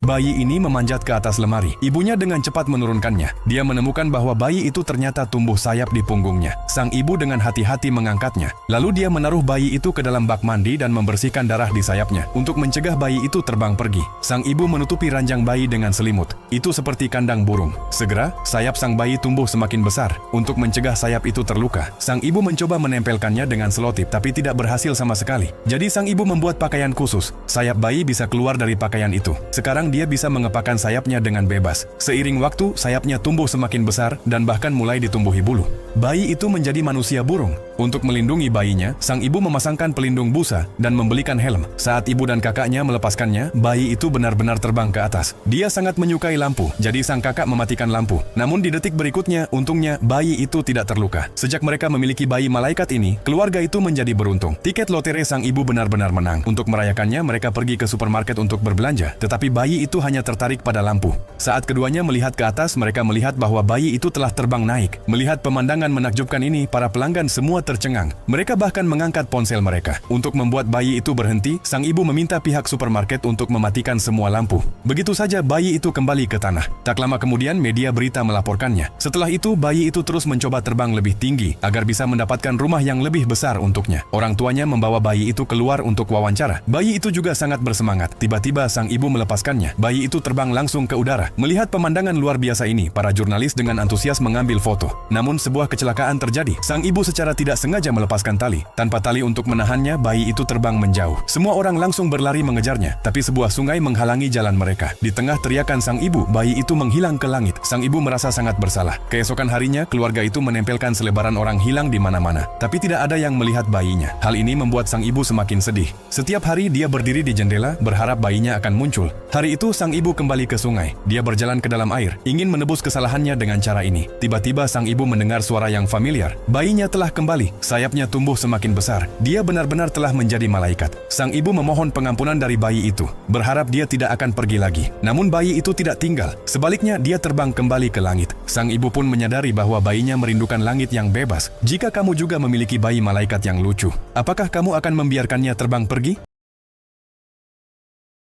Bayi ini memanjat ke atas lemari. Ibunya dengan cepat menurunkannya. Dia menemukan bahwa bayi itu ternyata tumbuh sayap di punggungnya. Sang ibu dengan hati-hati mengangkatnya. Lalu dia menaruh bayi itu ke dalam bak mandi dan membersihkan darah di sayapnya untuk mencegah bayi itu terbang pergi. Sang ibu menutupi ranjang bayi dengan selimut. Itu seperti kandang burung. Segera, sayap sang bayi tumbuh semakin besar. Untuk mencegah sayap itu terluka, sang ibu mencoba menempelkannya dengan selotip tapi tidak berhasil sama sekali. Jadi sang ibu membuat pakaian khusus. Sayap bayi bisa keluar dari pakaian itu. Sekarang dia bisa mengepakkan sayapnya dengan bebas. Seiring waktu, sayapnya tumbuh semakin besar dan bahkan mulai ditumbuhi bulu. Bayi itu menjadi manusia burung. Untuk melindungi bayinya, sang ibu memasangkan pelindung busa dan membelikan helm. Saat ibu dan kakaknya melepaskannya, bayi itu benar-benar terbang ke atas. Dia sangat menyukai lampu, jadi sang kakak mematikan lampu. Namun di detik berikutnya, untungnya bayi itu tidak terluka. Sejak mereka memiliki bayi malaikat ini, keluarga itu menjadi beruntung. Tiket lotre sang ibu benar-benar menang. Untuk merayakannya, mereka pergi ke supermarket untuk berbelanja, tetapi bayi itu hanya tertarik pada lampu. Saat keduanya melihat ke atas, mereka melihat bahwa bayi itu telah terbang naik. Melihat pemandangan menakjubkan ini, para pelanggan semua tercengang. Mereka bahkan mengangkat ponsel mereka. Untuk membuat bayi itu berhenti, sang ibu meminta pihak supermarket untuk mematikan semua lampu. Begitu saja bayi itu kembali ke tanah. Tak lama kemudian media berita melaporkannya. Setelah itu bayi itu terus mencoba terbang lebih tinggi agar bisa mendapatkan rumah yang lebih besar untuknya. Orang tuanya membawa bayi itu keluar untuk wawancara. Bayi itu juga sangat bersemangat. Tiba-tiba sang ibu melepaskannya. Bayi itu terbang langsung ke udara. Melihat pemandangan luar biasa ini, para jurnalis dengan antusias mengambil foto. Namun sebuah kecelakaan terjadi. Sang ibu secara tidak sengaja melepaskan tali. Tanpa tali untuk menahannya, bayi itu terbang menjauh. Semua orang langsung berlari mengejarnya, tapi sebuah sungai menghalangi jalan mereka. Di tengah teriakan sang ibu, bayi itu menghilang ke langit. Sang ibu merasa sangat bersalah. Keesokan harinya, keluarga itu menempelkan selebaran orang hilang di mana-mana, tapi tidak ada yang melihat bayinya. Hal ini membuat sang ibu semakin sedih. Setiap hari dia berdiri di jendela, berharap bayinya akan muncul. Hari itu sang ibu kembali ke sungai. Dia berjalan ke dalam air, ingin menebus kesalahannya dengan cara ini. Tiba-tiba sang ibu mendengar suara yang familiar. Bayinya telah kembali. Sayapnya tumbuh semakin besar. Dia benar-benar telah menjadi malaikat. Sang ibu memohon pengampunan dari bayi itu, berharap dia tidak akan pergi lagi. Namun bayi itu tidak tinggal. Sebaliknya, dia terbang kembali ke langit. Sang ibu pun menyadari bahwa bayinya merindukan langit yang bebas. Jika kamu juga memiliki bayi malaikat yang lucu, apakah kamu akan membiarkannya terbang pergi?